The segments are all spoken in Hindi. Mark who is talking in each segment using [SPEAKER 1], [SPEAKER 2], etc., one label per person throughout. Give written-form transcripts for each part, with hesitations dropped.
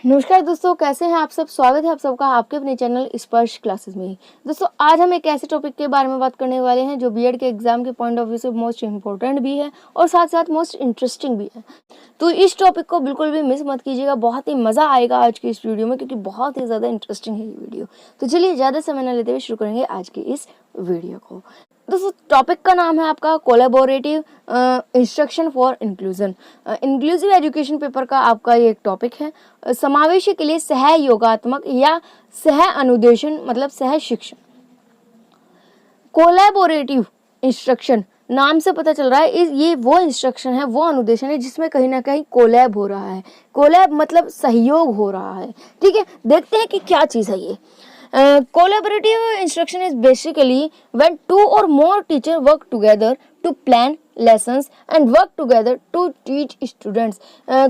[SPEAKER 1] नमस्कार दोस्तों, कैसे हैं आप सब। स्वागत है आप सबका आपके अपने चैनल स्पर्श क्लासेस में ही। दोस्तों, आज हम एक ऐसे टॉपिक के बारे में बात करने वाले हैं जो बीएड के एग्जाम के पॉइंट ऑफ व्यू से मोस्ट इम्पोर्टेंट भी है और साथ साथ मोस्ट इंटरेस्टिंग भी है। तो इस टॉपिक को बिल्कुल भी मिस मत कीजिएगा, बहुत ही मज़ा आएगा आज की इस वीडियो में, क्योंकि बहुत ही ज़्यादा इंटरेस्टिंग है ये वीडियो। तो चलिए ज़्यादा समय न लेते हुए शुरू करेंगे आज की इस वीडियो को। दोस्तों, टॉपिक का नाम है आपका collaborative instruction for inclusion. Inclusive education paper का आपका ये एक टॉपिक है। समावेशी के लिए सहयोगात्मक या सह अनुदेशन मतलब सह शिक्षण। कोलैबोरेटिव इंस्ट्रक्शन नाम से पता चल रहा है ये वो इंस्ट्रक्शन है, वो अनुदेशन है जिसमें कहीं ना कहीं कोलैब हो रहा है। कोलैब मतलब सहयोग हो रहा है। ठीक है, देखते हैं कि क्या चीज़ है ये। Collaborative instruction is basically when two or more teachers work together to plan lessons and work together to teach students.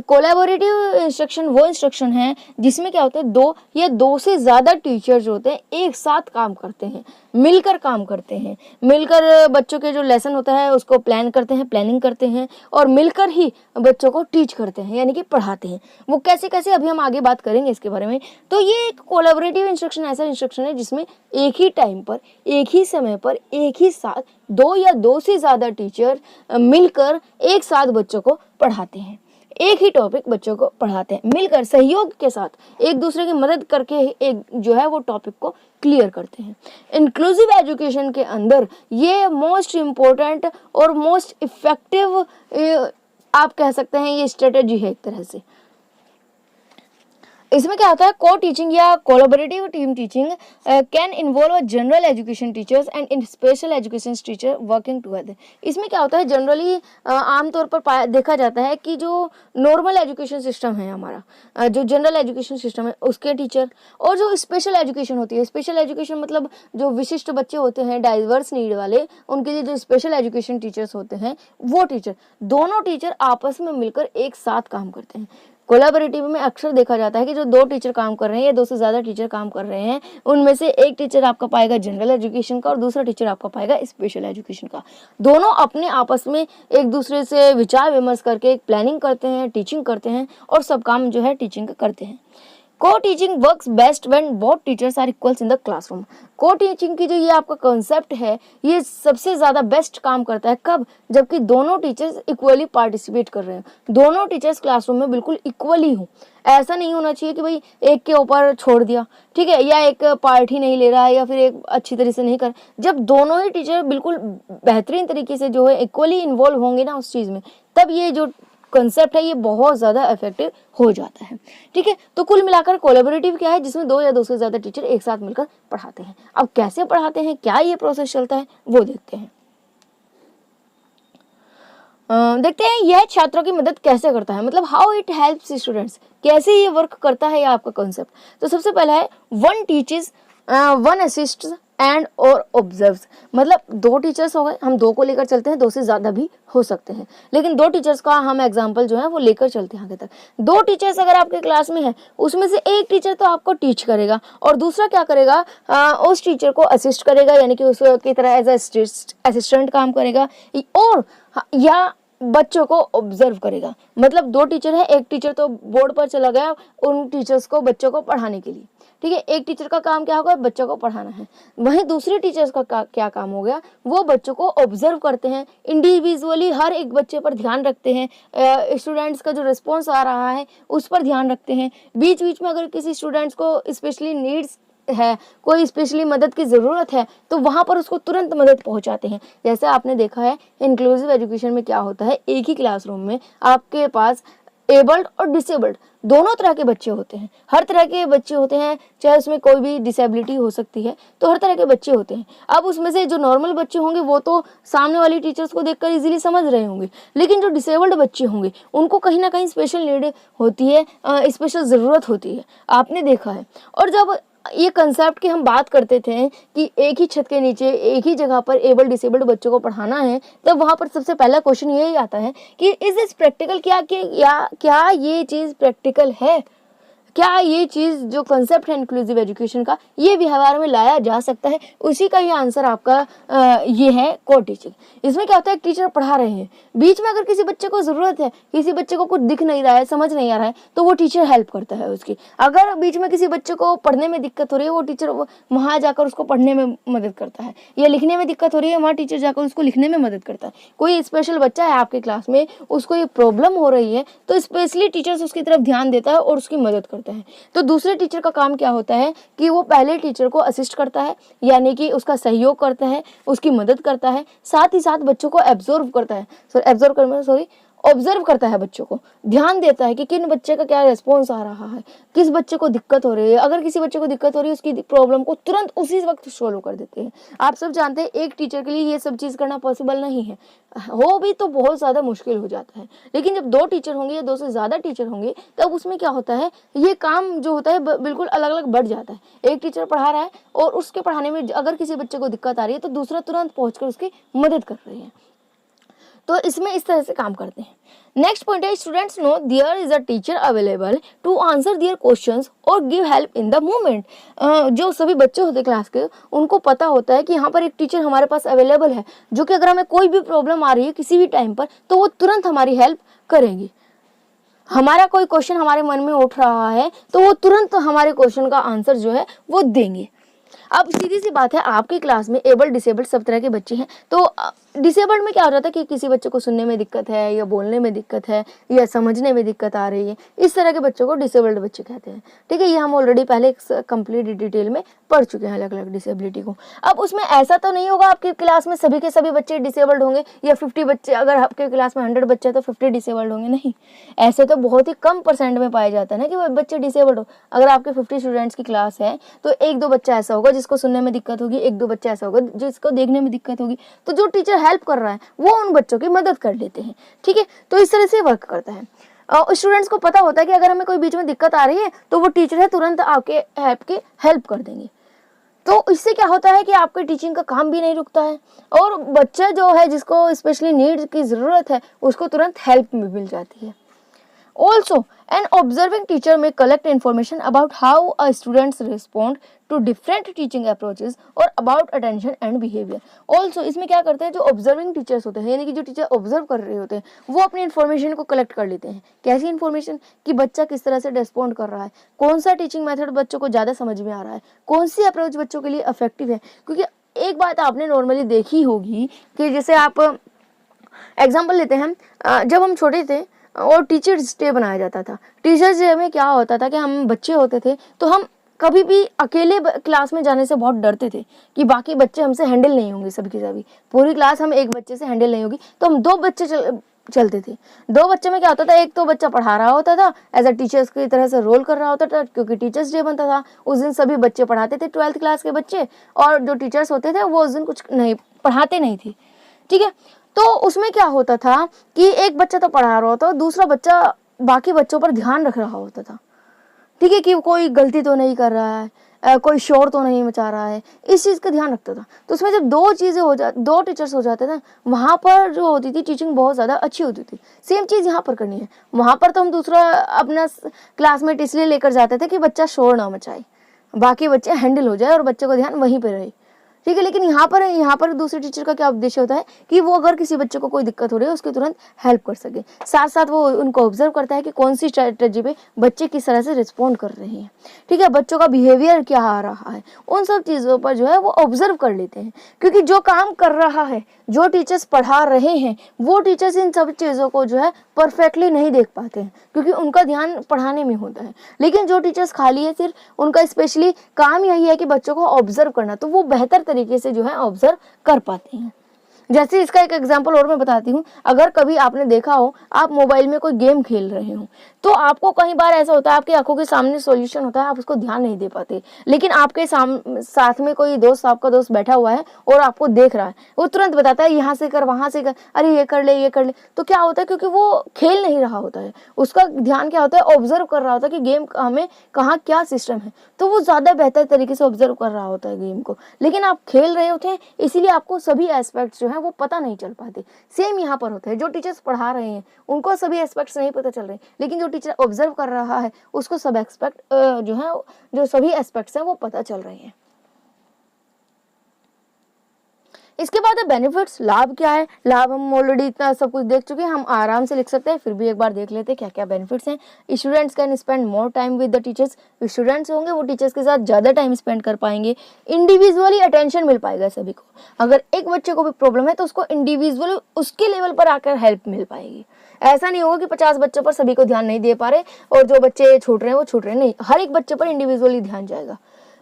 [SPEAKER 1] Collaborative instruction वो इंस्ट्रक्शन है जिसमें क्या होता है, दो या दो से ज़्यादा टीचर्स होते हैं, एक साथ काम करते हैं, मिलकर काम करते हैं, मिलकर बच्चों के जो लेसन होता है उसको प्लान करते हैं, प्लानिंग करते हैं और मिलकर ही बच्चों को टीच करते हैं, यानी कि पढ़ाते हैं। वो कैसे कैसे अभी हम आगे बात करेंगे इसके बारे में। तो ये एक कोलैबोरेटिव इंस्ट्रक्शन ऐसा इंस्ट्रक्शन है जिसमें एक ही टाइम पर, एक ही समय पर, एक ही साथ दो या दो से ज़्यादा टीचर मिलकर एक साथ बच्चों को पढ़ाते हैं, एक ही टॉपिक बच्चों को पढ़ाते हैं, मिलकर सहयोग के साथ एक दूसरे की मदद करके एक जो है वो टॉपिक को क्लियर करते हैं। इंक्लूसिव एजुकेशन के अंदर ये मोस्ट इम्पोर्टेंट और मोस्ट इफेक्टिव आप कह सकते हैं ये स्ट्रेटेजी है एक तरह से। इसमें क्या होता है, को टीचिंग या collaborative team teaching can involve general education teachers and in special education teacher working together. इसमें क्या होता है, जनरली आमतौर पर देखा जाता है कि जो नॉर्मल एजुकेशन सिस्टम है हमारा, जो जनरल एजुकेशन सिस्टम है उसके टीचर, और जो स्पेशल एजुकेशन होती है, स्पेशल एजुकेशन मतलब जो विशिष्ट बच्चे होते हैं, डाइवर्स नीड वाले, उनके लिए जो स्पेशल एजुकेशन टीचर्स होते हैं वो टीचर, दोनों टीचर आपस में मिलकर एक साथ काम करते हैं। कोलैबोरेटिव में अक्सर देखा जाता है कि जो दो टीचर काम कर रहे हैं या दो से ज़्यादा टीचर काम कर रहे हैं, उनमें से एक टीचर आपका पाएगा जनरल एजुकेशन का और दूसरा टीचर आपका पाएगा स्पेशल एजुकेशन का। दोनों अपने आपस में एक दूसरे से विचार विमर्श करके एक प्लानिंग करते हैं, टीचिंग करते हैं और सब काम जो है टीचिंग का करते हैं। Co teaching works best when both teachers are equals in the classroom. Co teaching की जो ये आपका कॉन्सेप्ट है ये सबसे ज़्यादा बेस्ट काम करता है कब, जबकि दोनों टीचर्स इक्वली पार्टिसिपेट कर रहे हैं, दोनों टीचर्स क्लासरूम में बिल्कुल इक्वली हो। ऐसा नहीं होना चाहिए कि भाई एक के ऊपर छोड़ दिया, ठीक है, या एक पार्ट ही नहीं ले रहा है या फिर एक अच्छी तरह से नहीं कर। जब दोनों ही टीचर बिल्कुल बेहतरीन तरीके से जो है इक्वली इन्वॉल्व होंगे ना उस चीज़ में, तब ये जो कंसेप्ट है ये बहुत ज़्यादा इफेक्टिव हो जाता है। ठीक है, तो कुल मिलाकर कोलैबोरेटिव क्या है, जिसमें दो या दो से ज़्यादा टीचर एक साथ मिलकर पढ़ाते हैं। अब कैसे पढ़ाते हैं, क्या ये प्रोसेस चलता है, वो देखते हैं। देखते हैं यह छात्रों की मदद कैसे करता है, मतलब हाउ इट हेल्प्स स्टूडेंट्स, कैसे ये वर्क करता है ये आपका कॉन्सेप्ट। तो सबसे पहला है one teaches one assists and और ऑब्जर्व्स, मतलब दो टीचर्स हो गए, हम दो को लेकर चलते हैं, दो से ज़्यादा भी हो सकते हैं, लेकिन दो टीचर्स का हम एग्जांपल जो है वो लेकर चलते हैं आगे तक। दो टीचर्स अगर आपके क्लास में है, उसमें से एक टीचर तो आपको टीच करेगा और दूसरा क्या करेगा, उस टीचर को असिस्ट करेगा, यानी कि उसकी तरह एज असिस्टेंट काम करेगा, और या बच्चों को ऑब्जर्व करेगा। मतलब दो टीचर है, एक टीचर तो बोर्ड पर चला गया उन टीचर्स को बच्चों को पढ़ाने के लिए, ठीक है, एक टीचर का काम क्या होगा, बच्चों को पढ़ाना है। वहीं दूसरे टीचर्स का क्या काम हो गया, वो बच्चों को ऑब्जर्व करते हैं, इंडिविजुअली हर एक बच्चे पर ध्यान रखते हैं, स्टूडेंट्स का जो रिस्पॉन्स आ रहा है उस पर ध्यान रखते हैं। बीच बीच में अगर किसी स्टूडेंट्स को स्पेशली नीड्स है, कोई स्पेशली मदद की ज़रूरत है, तो वहाँ पर उसको तुरंत मदद पहुँचाते हैं। जैसे आपने देखा है इंक्लूसिव एजुकेशन में क्या होता है, एक ही क्लासरूम में आपके पास एबल्ड और डिसेबल्ड दोनों तरह के बच्चे होते हैं, हर तरह के बच्चे होते हैं, चाहे उसमें कोई भी डिसेबिलिटी हो सकती है, तो हर तरह के बच्चे होते हैं। अब उसमें से जो नॉर्मल बच्चे होंगे वो तो सामने वाली टीचर्स को देखकर इजीली समझ रहे होंगे, लेकिन जो डिसेबल्ड बच्चे होंगे उनको कहीं ना कहीं स्पेशल नीड होती है, स्पेशल ज़रूरत होती है, आपने देखा है। और जब ये कंसेप्ट की हम बात करते थे कि एक ही छत के नीचे एक ही जगह पर एबल डिसेबल्ड बच्चों को पढ़ाना है, तब वहाँ पर सबसे पहला क्वेश्चन यही आता है कि इज दिस प्रैक्टिकल, क्या ये चीज़ प्रैक्टिकल है, क्या ये चीज़ जो कंसेप्ट है इंक्लूसिव एजुकेशन का, ये व्यवहार में लाया जा सकता है? उसी का ये आंसर आपका ये है को टीचिंग। इसमें क्या होता है, एक टीचर पढ़ा रहे हैं, बीच में अगर किसी बच्चे को ज़रूरत है, किसी बच्चे को कुछ दिख नहीं रहा है, समझ नहीं आ रहा है, तो वो टीचर हेल्प करता है उसकी। अगर बीच में किसी बच्चे को पढ़ने में दिक्कत हो रही है, वो टीचर वहाँ जाकर उसको पढ़ने में मदद करता है, या लिखने में दिक्कत हो रही है, वहाँ टीचर जाकर उसको लिखने में मदद करता है। कोई स्पेशल बच्चा है आपके क्लास में, उसको ये प्रॉब्लम हो रही है, तो स्पेशली टीचर्स उसकी तरफ ध्यान देता है और उसकी मदद करता है। तो दूसरे टीचर का काम क्या होता है कि वो पहले टीचर को असिस्ट करता है, यानी कि उसका सहयोग करता है, उसकी मदद करता है, साथ ही साथ बच्चों को ऑब्जर्व करता है, बच्चों को ध्यान देता है कि किन बच्चे का क्या रिस्पॉन्स आ रहा है, किस बच्चे को दिक्कत हो रही है। अगर किसी बच्चे को दिक्कत हो रही है, उसकी प्रॉब्लम को तुरंत उसी वक्त सोल्व कर देते हैं। आप सब जानते हैं एक टीचर के लिए ये सब चीज़ करना पॉसिबल नहीं है, हो भी तो बहुत ज़्यादा मुश्किल हो जाता है। लेकिन जब 2 टीचर होंगे या 2 से ज़्यादा टीचर होंगे, तब उसमें क्या होता है, ये काम जो होता है बिल्कुल अलग अलग बढ़ जाता है। एक टीचर पढ़ा रहा है और उसके पढ़ाने में अगर किसी बच्चे को दिक्कत आ रही है, तो दूसरा तुरंत पहुँच उसकी मदद कर रही है। तो इसमें इस तरह से काम करते हैं। नेक्स्ट पॉइंट है, students no there is a teacher available to answer their questions और give help in the moment. जो सभी बच्चे होते हैं क्लास के, उनको पता होता है कि यहाँ पर एक टीचर हमारे पास अवेलेबल है, जो कि अगर हमें कोई भी प्रॉब्लम आ रही है किसी भी टाइम पर, तो वो तुरंत हमारी हेल्प करेंगी। हमारा कोई क्वेश्चन हमारे मन में उठ रहा है, तो वो तुरंत हमारे क्वेश्चन का आंसर जो है वो देंगे। अब सीधी सी बात है, आपकी क्लास में एबल डिसेबल्ड सब तरह के बच्चे हैं। तो डिसेबल्ड में क्या हो जाता है कि किसी बच्चे को सुनने में दिक्कत है, या बोलने में दिक्कत है, या समझने में दिक्कत आ रही है, इस तरह के बच्चों को डिसेबल्ड बच्चे कहते हैं। ठीक है, ये हम ऑलरेडी पहले कंप्लीट डिटेल में पढ़ चुके हैं अलग अलग डिसेबिलिटी को। अब उसमें ऐसा तो नहीं होगा आपकी क्लास में सभी के सभी बच्चे डिसेबल्ड होंगे, या 50 बच्चे, अगर आपके क्लास में 100 बच्चे तो 50 डिसेबल्ड होंगे, नहीं। ऐसे तो बहुत ही कम % में पाया जाता है ना कि वो बच्चे डिसेबल्ड हो। अगर आपके 50 स्टूडेंट्स की क्लास है, तो 1-2 बच्चा ऐसा होगा जिसको सुनने में दिक्कत होगी, 1-2 बच्चा ऐसा होगा जिसको देखने में दिक्कत होगी। तो जो टीचर हेल्प कर रहा है वो उन बच्चों की मदद कर लेते हैं। ठीक है, तो इस तरह से वर्क करता है। स्टूडेंट्स को पता होता है कि अगर हमें कोई बीच में दिक्कत आ रही है, तो वो टीचर है तुरंत आके हेल्प कर देंगे। तो इससे क्या होता है कि आपके टीचिंग का काम भी नहीं रुकता है, और बच्चा जो है जिसको स्पेशली नीड्स की ज़रूरत है, उसको तुरंत हेल्प मिल जाती है। Also, an observing teacher may collect information about how a students respond to different teaching approaches or about attention and behavior. Also, इसमें क्या करते हैं, जो observing teachers होते हैं, यानी कि जो टीचर ऑब्जर्व कर रहे होते हैं, वो अपनी इन्फॉर्मेशन को कलेक्ट कर लेते हैं। कैसी इन्फॉर्मेशन, कि बच्चा किस तरह से रिस्पॉन्ड कर रहा है, कौन सा टीचिंग मेथड बच्चों को ज़्यादा समझ में आ रहा है, कौन सी अप्रोच बच्चों के लिए इफेक्टिव है। क्योंकि एक बात आपने नॉर्मली देखी होगी कि जैसे आप एग्जाम्पल लेते हैं, जब हम छोटे थे और टीचर्स डे बनाया जाता था, टीचर्स डे में क्या होता था कि हम बच्चे होते थे, तो हम कभी भी अकेले क्लास में जाने से बहुत डरते थे कि बाकी बच्चे हमसे हैंडल नहीं होंगे, सभी के सभी पूरी क्लास हम एक बच्चे से हैंडल नहीं होगी, तो हम 2 बच्चे चलते थे। 2 बच्चे में क्या होता था, एक तो बच्चा पढ़ा रहा होता था, एज अ टीचर्स की तरह से रोल कर रहा होता था, क्योंकि टीचर्स डे बनता था उस दिन, सभी बच्चे पढ़ाते थे 12th क्लास के बच्चे, और जो टीचर्स होते थे वो उस दिन कुछ नहीं पढ़ाते नहीं थे। ठीक है, तो उसमें क्या होता था कि एक बच्चा तो पढ़ा रहा होता, दूसरा बच्चा बाकी बच्चों पर ध्यान रख रहा होता था। ठीक है, कि कोई गलती तो नहीं कर रहा है, कोई शोर तो नहीं मचा रहा है, इस चीज़ का ध्यान रखता था। तो उसमें जब 2 टीचर्स हो जाते थे, वहाँ पर जो होती थी टीचिंग बहुत ज़्यादा अच्छी होती थी। सेम चीज़ यहाँ पर करनी है। वहाँ पर तो हम दूसरा अपना क्लासमेट इसलिए लेकर जाते थे कि बच्चा शोर ना मचाए, बाकी बच्चे हैंडल हो जाए और बच्चे को ध्यान वहीं पर रहे। ठीक है, लेकिन यहाँ पर दूसरे टीचर का क्या उद्देश्य होता है कि वो अगर किसी बच्चे को कोई दिक्कत हो रही है उसकी तुरंत हेल्प कर सके, साथ साथ वो उनको ऑब्जर्व करता है कि कौन सी स्ट्रेटजी पे बच्चे किस तरह से रिस्पॉन्ड कर रहे हैं। ठीक है, बच्चों का बिहेवियर क्या आ रहा है, उन सब चीज़ों पर जो है वो ऑब्जर्व कर लेते हैं। क्योंकि जो काम कर रहा है, जो टीचर्स पढ़ा रहे हैं, वो टीचर्स इन सब चीज़ों को जो है परफेक्टली नहीं देख पाते हैं, क्योंकि उनका ध्यान पढ़ाने में होता है। लेकिन जो टीचर्स खाली है, सिर्फ उनका स्पेशली काम यही है कि बच्चों को ऑब्जर्व करना, तो वो बेहतर तरीके से जो है ऑब्जर्व कर पाते हैं। जैसे इसका एक एग्जांपल और मैं बताती हूँ। अगर कभी आपने देखा हो, आप मोबाइल में कोई गेम खेल रहे हो, तो आपको कई बार ऐसा होता है आपकी आंखों के सामने सॉल्यूशन होता है, आप उसको ध्यान नहीं दे पाते, लेकिन आपके साथ में कोई दोस्त, आपका दोस्त बैठा हुआ है और आपको देख रहा है, वो तुरंत बताता है यहाँ से कर, वहाँ से कर, अरे ये कर ले, ये कर ले। तो क्या होता है, क्योंकि वो खेल नहीं रहा होता है, उसका ध्यान क्या होता है, ऑब्जर्व कर रहा होता है कि गेम हमें कहाँ क्या सिस्टम है, तो वो ज़्यादा बेहतर तरीके से ऑब्जर्व कर रहा होता है गेम को। लेकिन आप खेल रहे होते हैं, इसीलिए आपको सभी एस्पेक्ट्स जो है है वो पता नहीं चल पाते। सेम यहाँ पर होता है, जो टीचर्स पढ़ा रहे हैं उनको सभी एस्पेक्ट्स नहीं पता चल रहे, लेकिन जो टीचर ऑब्जर्व कर रहा है उसको सब एस्पेक्ट जो है, जो सभी एस्पेक्ट्स हैं वो पता चल रहे हैं। इसके बाद है बेनिफिट्स। लाभ क्या है? लाभ हम ऑलरेडी इतना सब कुछ देख चुके हैं, हम आराम से लिख सकते हैं, फिर भी एक बार देख लेते हैं क्या क्या बेनिफिट्स हैं। Students can spend more time with the teachers. Students होंगे वो टीचर्स के साथ ज़्यादा टाइम स्पेंड कर पाएंगे। इंडिविजुअली अटेंशन मिल पाएगा सभी को। अगर एक बच्चे को भी प्रॉब्लम है तो उसको इंडिविजुअली उसके लेवल पर आकर हेल्प मिल पाएगी। ऐसा नहीं होगा कि 50 बच्चों पर सभी को ध्यान नहीं दे पा रहे और जो बच्चे छूट रहे हैं वो छूट रहे हैं, नहीं, हर एक बच्चे पर इंडिविजुअली ध्यान जाएगा।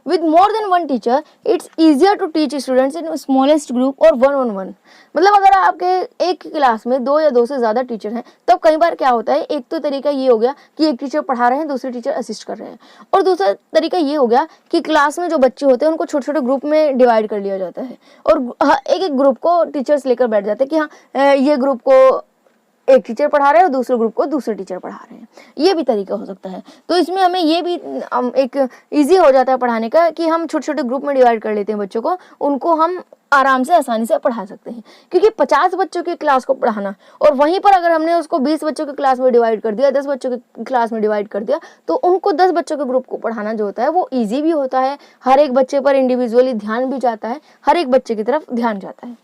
[SPEAKER 1] With more than one teacher, it's easier to teach students in smallest group or one-on-one। मतलब अगर आपके एक क्लास में 2 या 2 से ज़्यादा टीचर हैं तब कई बार क्या होता है, एक तो तरीका ये हो गया कि एक टीचर पढ़ा रहे हैं, दूसरे टीचर असिस्ट कर रहे हैं, और दूसरा तरीका ये हो गया कि क्लास में जो बच्चे होते हैं उनको छोटे छोटे ग्रुप में डिवाइड कर लिया जाता है और एक एक ग्रुप को टीचर्स लेकर बैठ जाते हैं कि हाँ ये ग्रुप को एक टीचर पढ़ा रहे हैं और दूसरे ग्रुप को दूसरे टीचर पढ़ा रहे हैं। ये भी तरीका हो सकता है। तो इसमें हमें ये भी एक इजी हो जाता है पढ़ाने का कि हम छोटे छोटे ग्रुप में डिवाइड कर लेते हैं बच्चों को, उनको हम आराम से आसानी से पढ़ा सकते हैं। क्योंकि 50 बच्चों की क्लास को पढ़ाना और वहीं पर अगर हमने उसको 20 बच्चों की क्लास में डिवाइड कर दिया, 10 बच्चों की क्लास में डिवाइड कर दिया, तो उनको 10 बच्चों के ग्रुप को पढ़ाना जो होता है वो ईजी भी होता है। हर एक बच्चे पर इंडिविजुअली ध्यान भी जाता है, हर एक बच्चे की तरफ ध्यान जाता है।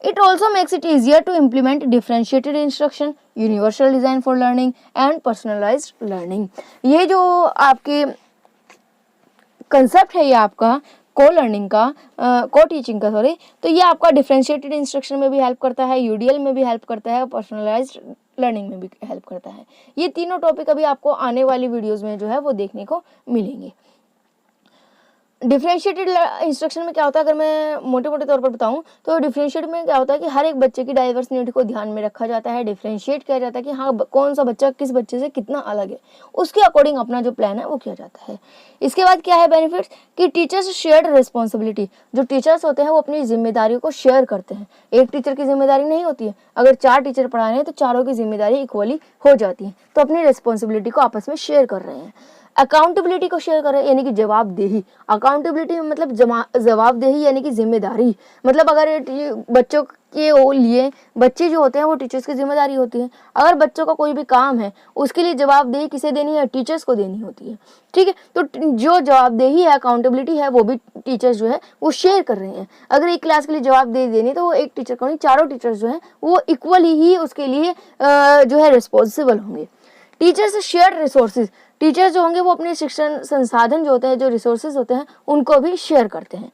[SPEAKER 1] It also makes it easier to implement differentiated instruction, universal design for learning and personalized learning। ये जो आपके कंसेप्ट है ये आपका को लर्निंग का, को टीचिंग का सॉरी, तो ये आपका डिफरेंशिएटेड इंस्ट्रक्शन में भी हेल्प करता है, यूडीएल में भी हेल्प करता है, पर्सनलाइज्ड लर्निंग में भी हेल्प करता है। ये तीनों टॉपिक अभी आपको आने वाली वीडियोज़ में जो है वो देखने को मिलेंगे। डिफरेंशिएटेड इंस्ट्रक्शन में क्या होता है, अगर मैं मोटे मोटे तौर पर बताऊं तो डिफरेंशिएट में क्या होता है कि हर एक बच्चे की डाइवर्स नीड को ध्यान में रखा जाता है। डिफरेंशिएट किया जाता है कि हाँ कौन सा बच्चा किस बच्चे से कितना अलग है, उसके अकॉर्डिंग अपना जो प्लान है वो किया जाता है। इसके बाद क्या है बेनिफिट्स कि टीचर्स शेयर्ड रिस्पॉन्सिबिलिटी। जो टीचर्स होते हैं वो अपनी जिम्मेदारियों को शेयर करते हैं। एक टीचर की जिम्मेदारी नहीं होती है, अगर 4 टीचर पढ़ा रहे हैं तो चारों की जिम्मेदारी इक्वली हो जाती है, तो अपनी रिस्पॉन्सिबिलिटी को आपस में शेयर कर रहे हैं। अकाउंटेबिलिटी को शेयर करें यानी कि जवाबदेही। अकाउंटेबिलिटी मतलब जवाबदेही यानी कि जिम्मेदारी। मतलब अगर बच्चों के लिए बच्चे जो होते हैं वो टीचर्स की जिम्मेदारी होती है। अगर बच्चों का कोई भी काम है उसके लिए जवाबदेही किसे देनी है, टीचर्स को देनी होती है। ठीक है, तो जो जवाबदेही है, अकाउंटेबिलिटी है, वो भी टीचर्स जो है वो शेयर कर रहे हैं। अगर एक क्लास के लिए जवाबदेही देनी तो वो एक टीचर को नहीं, चारों टीचर्स जो है वो इक्वली ही उसके लिए जो है रिस्पॉन्सिबल होंगे। Teachers share resources. टीचर्स जो होंगे वो अपने शिक्षण संसाधन जो होते हैं, जो रिसोर्सेज होते हैं, उनको भी शेयर करते हैं।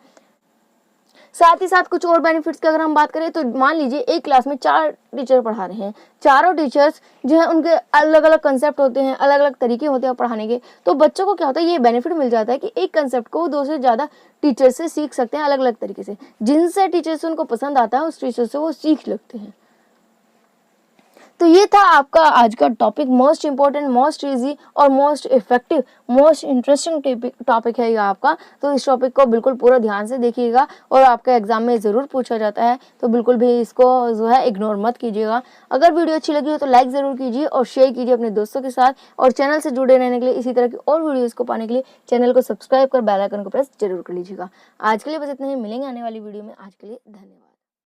[SPEAKER 1] साथ ही साथ कुछ और बेनिफिट्स की अगर हम बात करें तो मान लीजिए एक क्लास में 4 टीचर पढ़ा रहे हैं, चारों टीचर्स जो है उनके अलग अलग कंसेप्ट होते हैं, अलग अलग तरीके होते हैं पढ़ाने के, तो बच्चों को क्या होता है, ये बेनिफिट मिल जाता है कि एक कंसेप्ट को 2 से ज़्यादा टीचर से सीख सकते हैं अलग अलग तरीके से। जिनसे टीचर से उनको पसंद आता है उस टीचर से वो सीख लगते हैं। तो ये था आपका आज का topic, most important, most easy और most effective, most interesting topic है ये आपका। तो इस टॉपिक को बिल्कुल पूरा ध्यान से देखिएगा और आपका एग्जाम में ज़रूर पूछा जाता है, तो बिल्कुल भी इसको जो है इग्नोर मत कीजिएगा। अगर वीडियो अच्छी लगी हो तो लाइक ज़रूर कीजिए और शेयर कीजिए अपने दोस्तों के साथ, और चैनल से जुड़े रहने के लिए, इसी तरह की और वीडियोज़ को पाने के लिए चैनल को सब्सक्राइब कर बेल आइकन को प्रेस जरूर कर लीजिएगा। आज के लिए बस इतना ही, मिलेंगे आने वाली वीडियो में। आज के लिए धन्यवाद।